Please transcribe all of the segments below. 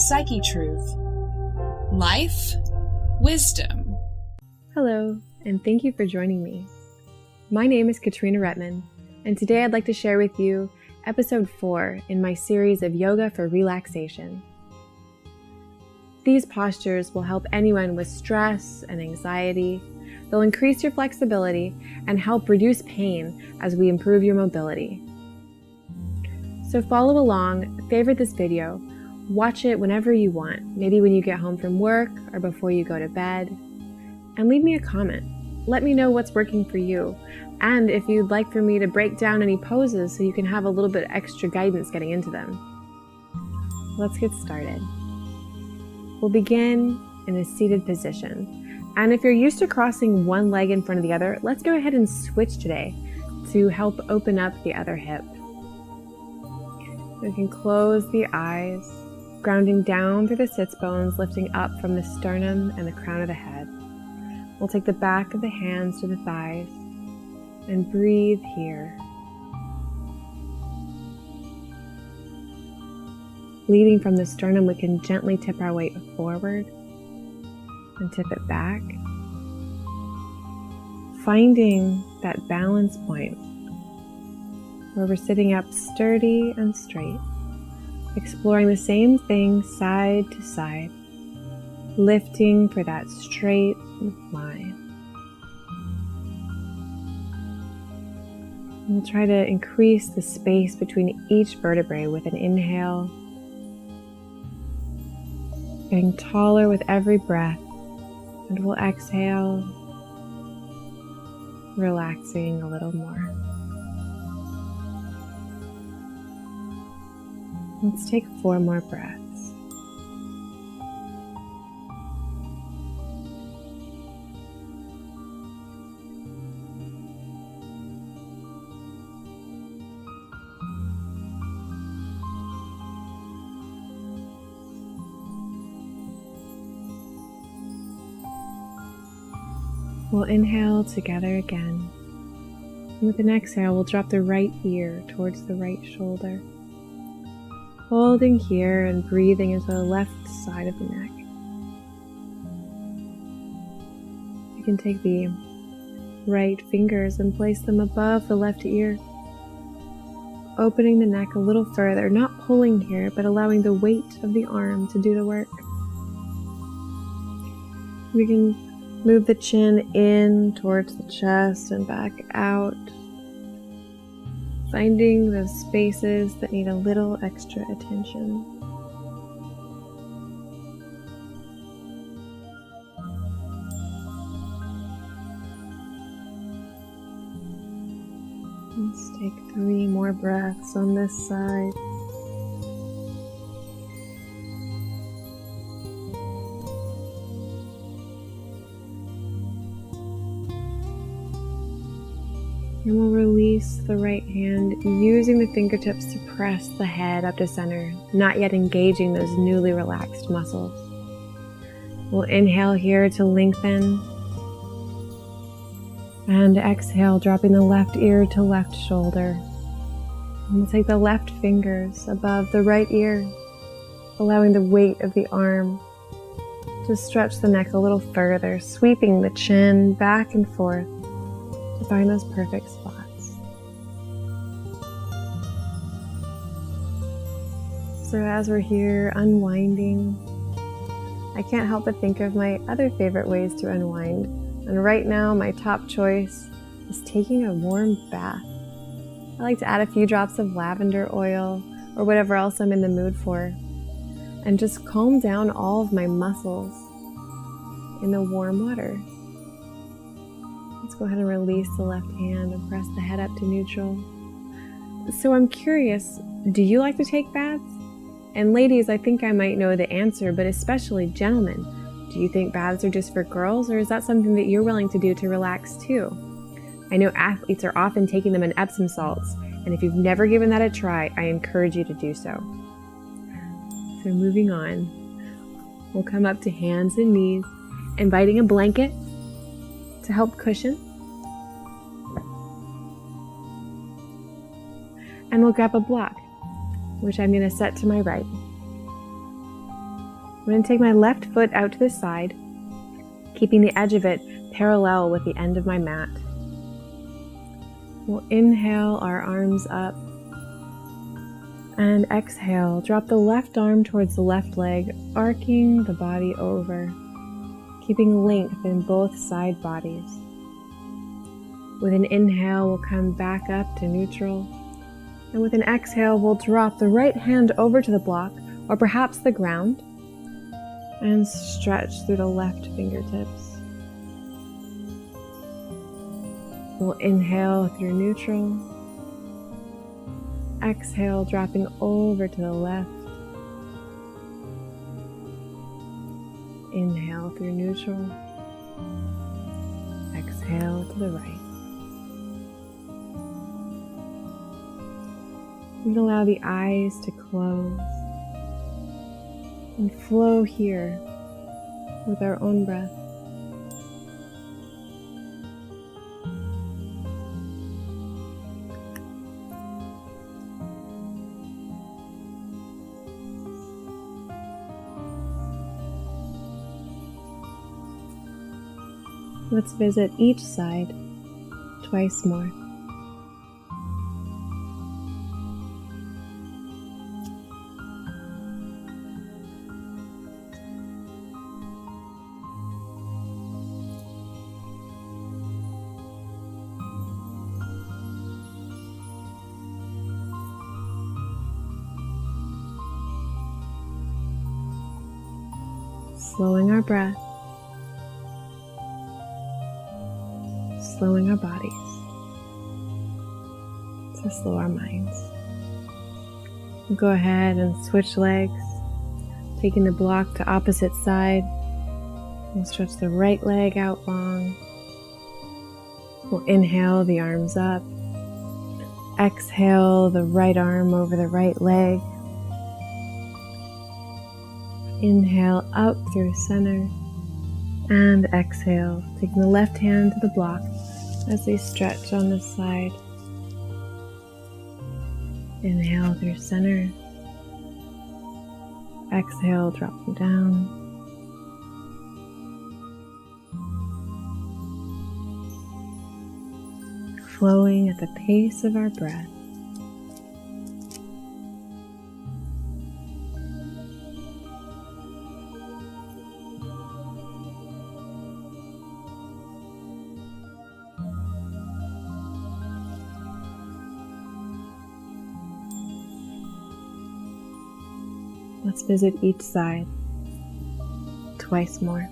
Psychetruth. Life, wisdom. Hello, and thank you for joining me. My name is Katrina Repman, and today I'd like to share with you episode 4 in my series of yoga for relaxation. These postures will help anyone with stress and anxiety. They'll increase your flexibility and help reduce pain as we improve your mobility. So follow along, favorite this video, watch it whenever you want, maybe when you get home from work or before you go to bed, and leave me a comment. Let me know what's working for you, and if you'd like for me to break down any poses so you can have a little bit extra guidance getting into them. Let's get started. We'll begin in a seated position, and if you're used to crossing one leg in front of the other, let's go ahead and switch today to help open up the other hip. We can close the eyes, grounding down through the sits bones, lifting up from the sternum and the crown of the head. We'll take the back of the hands to the thighs and breathe here. Leading from the sternum, we can gently tip our weight forward and tip it back. Finding that balance point where we're sitting up sturdy and straight. Exploring the same thing side to side, lifting for that straight line. We'll try to increase the space between each vertebrae with an inhale, getting taller with every breath, and we'll exhale, relaxing a little more. Let's take 4 more breaths. We'll inhale together again. And with an exhale, we'll drop the right ear towards the right shoulder. Holding here and breathing into the left side of the neck. You can take the right fingers and place them above the left ear, opening the neck a little further, not pulling here, but allowing the weight of the arm to do the work. We can move the chin in towards the chest and back out, finding those spaces that need a little extra attention. Let's take 3 more breaths on this side. And we'll release the right hand, using the fingertips to press the head up to center, not yet engaging those newly relaxed muscles. We'll inhale here to lengthen, and exhale, dropping the left ear to left shoulder. And we'll take the left fingers above the right ear, allowing the weight of the arm to stretch the neck a little further, sweeping the chin back and forth to find those perfect spots. So as we're here unwinding, I can't help but think of my other favorite ways to unwind. And right now, my top choice is taking a warm bath. I like to add a few drops of lavender oil or whatever else I'm in the mood for, and just calm down all of my muscles in the warm water. Let's go ahead and release the left hand and press the head up to neutral. So I'm curious, do you like to take baths? And ladies, I think I might know the answer, but especially gentlemen, do you think baths are just for girls, or is that something that you're willing to do to relax too? I know athletes are often taking them in Epsom salts, and if you've never given that a try, I encourage you to do so. So moving on, we'll come up to hands and knees, inviting a blanket to help cushion. And we'll grab a block, which I'm going to set to my right. going to take my left foot out to the side, keeping the edge of it parallel with the end of my mat. We'll inhale our arms up and exhale. Drop the left arm towards the left leg, arcing the body over, keeping length in both side bodies. With an inhale, we'll come back up to neutral. And with an exhale, we'll drop the right hand over to the block or perhaps the ground and stretch through the left fingertips. We'll inhale through neutral. Exhale, dropping over to the left. Inhale through neutral. Exhale to the right. We can allow the eyes to close and flow here with our own breath. Let's visit each side twice more. Slowing our breath, slowing our bodies to slow our minds. We'll go ahead and switch legs, taking the block to opposite side. We'll stretch the right leg out long. We'll inhale the arms up. Exhale the right arm over the right leg. Inhale up through center and exhale, taking the left hand to the block as they stretch on this side. Inhale through center. Exhale, drop them down. Flowing at the pace of our breath. Let's visit each side twice more.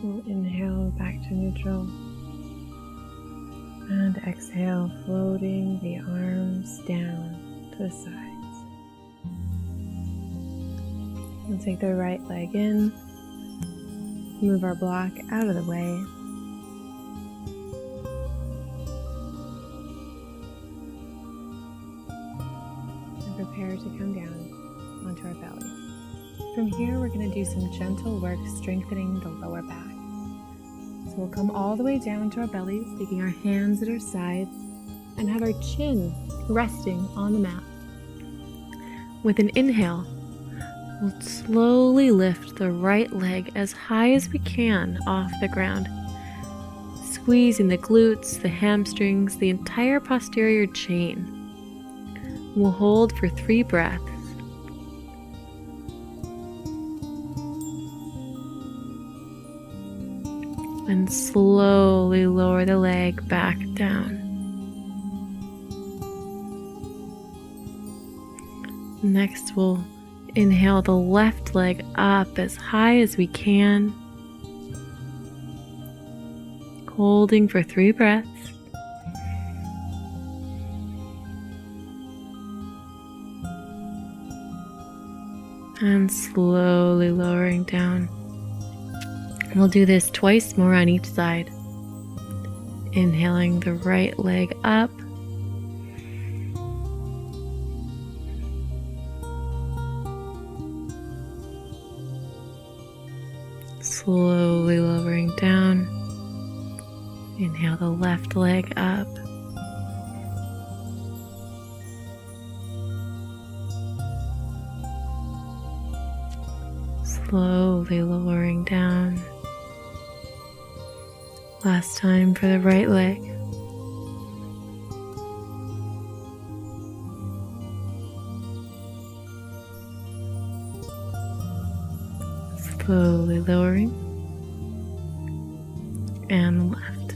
We'll inhale back to neutral and exhale, floating the arms down to the sides. We'll take the right leg in, move our block out of the way. And prepare to come down onto our belly. From here, we're going to do some gentle work strengthening the lower back. So we'll come all the way down to our bellies, taking our hands at our sides, and have our chin resting on the mat. With an inhale, we'll slowly lift the right leg as high as we can off the ground, squeezing the glutes, the hamstrings, the entire posterior chain. We'll hold for 3 breaths. And slowly lower the leg back down. Next, we'll inhale the left leg up as high as we can, holding for 3 breaths. And slowly lowering down. We'll do this twice more on each side. Inhaling the right leg up. Slowly lowering down. Inhale the left leg up. Slowly lowering down. Last time for the right leg. Slowly lowering. And left.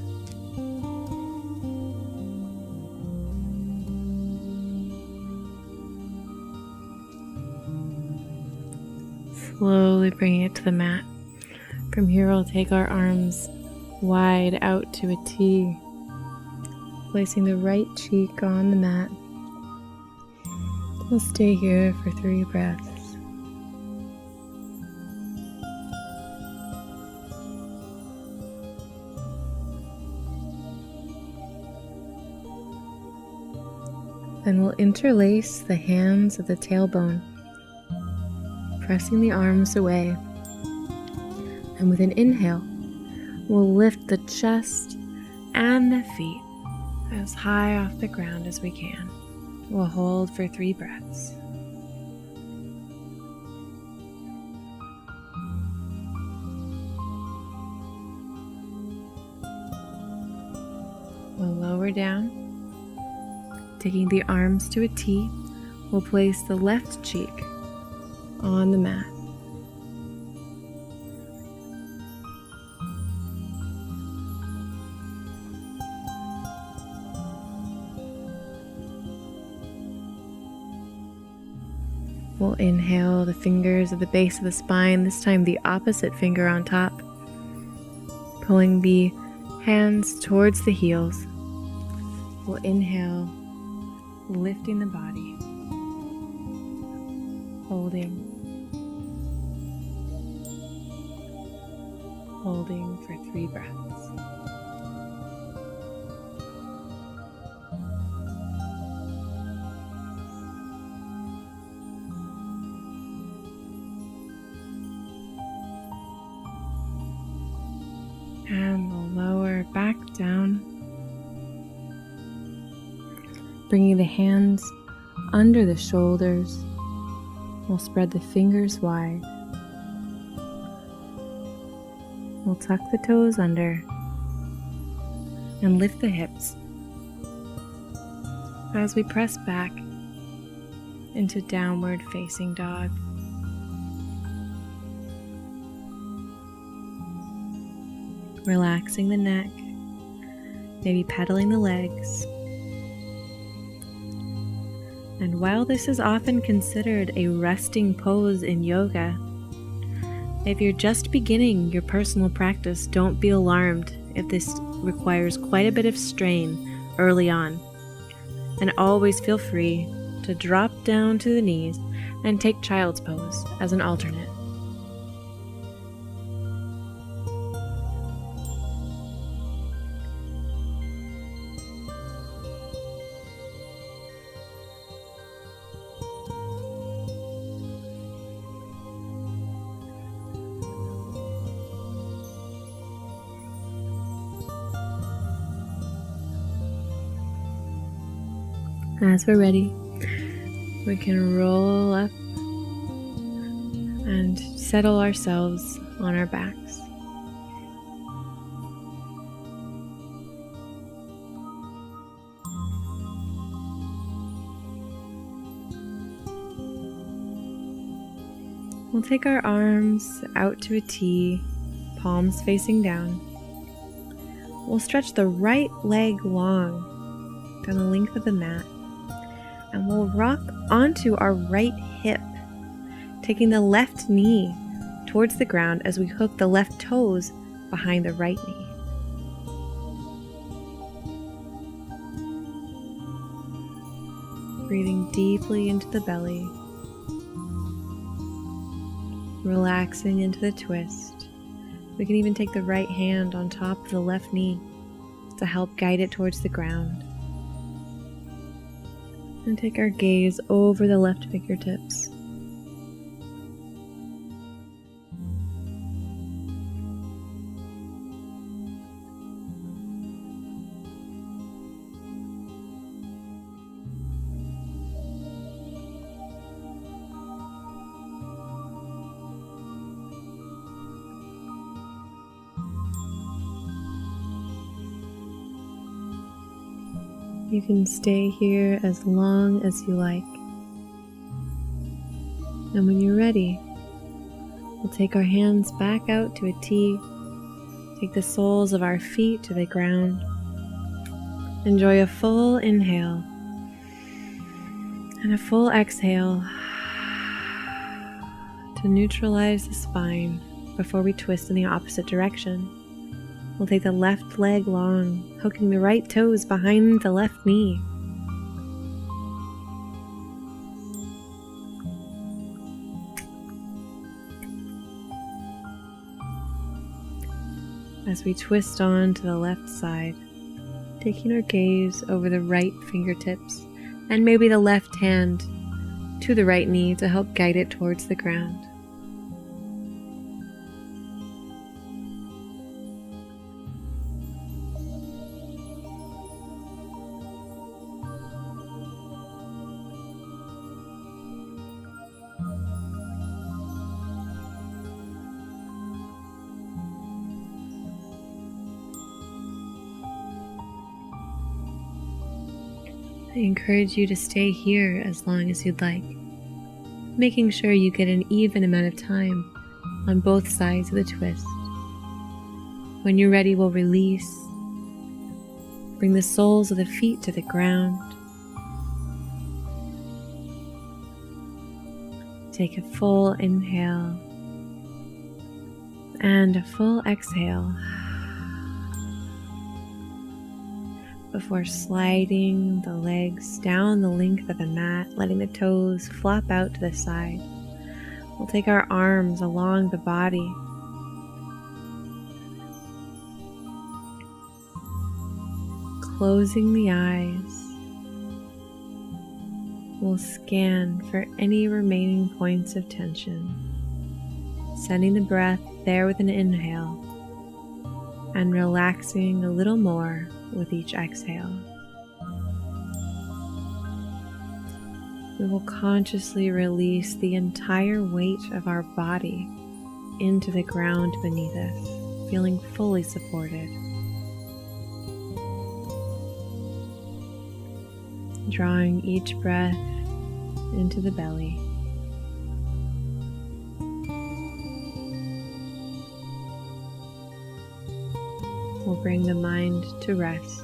Slowly bringing it to the mat. From here, we'll take our arms wide out to a T, placing the right cheek on the mat. We'll stay here for 3 breaths. Then we'll interlace the hands at the tailbone, pressing the arms away. And with an inhale, we'll lift the chest and the feet as high off the ground as we can. We'll hold for 3 breaths. We'll lower down. Taking the arms to a T, we'll place the left cheek on the mat. We'll inhale the fingers at the base of the spine, this time the opposite finger on top, pulling the hands towards the heels. We'll inhale, lifting the body, holding for 3 breaths. And we'll lower back down, bringing the hands under the shoulders. We'll spread the fingers wide. We'll tuck the toes under and lift the hips as we press back into downward facing dog. Relaxing the neck, maybe pedaling the legs. And while this is often considered a resting pose in yoga, if you're just beginning your personal practice, don't be alarmed if this requires quite a bit of strain early on. And always feel free to drop down to the knees and take child's pose as an alternate. As we're ready, we can roll up and settle ourselves on our backs. We'll take our arms out to a T, palms facing down. We'll stretch the right leg long down the length of the mat. And we'll rock onto our right hip, taking the left knee towards the ground as we hook the left toes behind the right knee. Breathing deeply into the belly. relaxing into the twist. We can even take the right hand on top of the left knee to help guide it towards the ground. And take our gaze over the left fingertips. You can stay here as long as you like. And when you're ready, we'll take our hands back out to a T, take the soles of our feet to the ground. Enjoy a full inhale and a full exhale to neutralize the spine before we twist in the opposite direction. We'll take the left leg long, hooking the right toes behind the left knee. As we twist on to the left side, taking our gaze over the right fingertips and maybe the left hand to the right knee to help guide it towards the ground. I encourage you to stay here as long as you'd like, making sure you get an even amount of time on both sides of the twist. When you're ready, we'll release. Bring the soles of the feet to the ground. Take a full inhale and a full exhale before sliding the legs down the length of the mat, letting the toes flop out to the side. We'll take our arms along the body. Closing the eyes, we'll scan for any remaining points of tension, sending the breath there with an inhale and relaxing a little more with each exhale. We will consciously release the entire weight of our body into the ground beneath us, feeling fully supported. Drawing each breath into the belly. We'll bring the mind to rest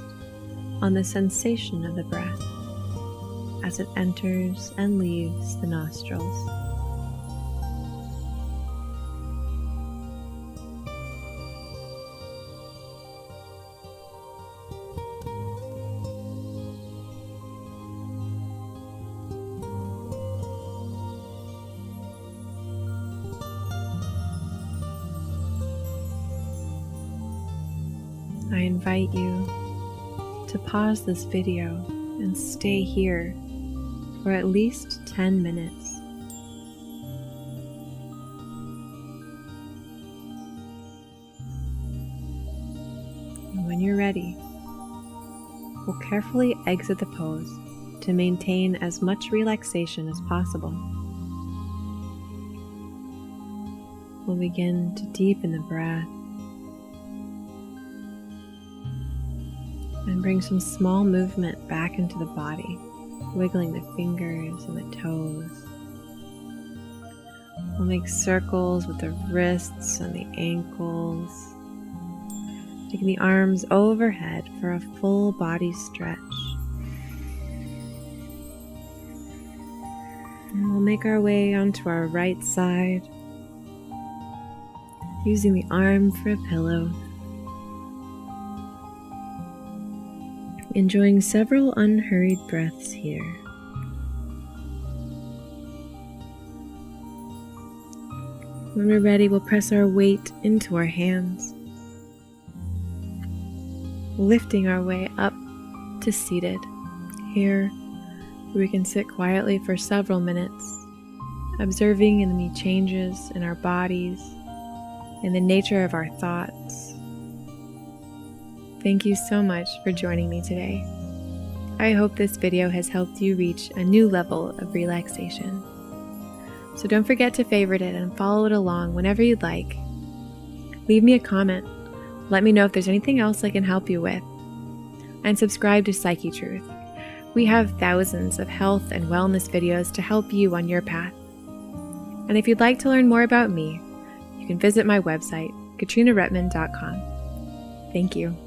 on the sensation of the breath as it enters and leaves the nostrils. I invite you to pause this video and stay here for at least 10 minutes. And when you're ready, we'll carefully exit the pose to maintain as much relaxation as possible. We'll begin to deepen the breath and bring some small movement back into the body, wiggling the fingers and the toes. We'll make circles with the wrists and the ankles, taking the arms overhead for a full body stretch. And we'll make our way onto our right side, using the arm for a pillow. Enjoying several unhurried breaths here. When we're ready, we'll press our weight into our hands, lifting our way up to seated. Here, we can sit quietly for several minutes, observing any changes in our bodies and the nature of our thoughts. Thank you so much for joining me today. I hope this video has helped you reach a new level of relaxation. So don't forget to favorite it and follow it along whenever you'd like. Leave me a comment. Let me know if there's anything else I can help you with. And subscribe to Psychetruth. We have thousands of health and wellness videos to help you on your path. And if you'd like to learn more about me, you can visit my website, KatrinaRepman.com. Thank you.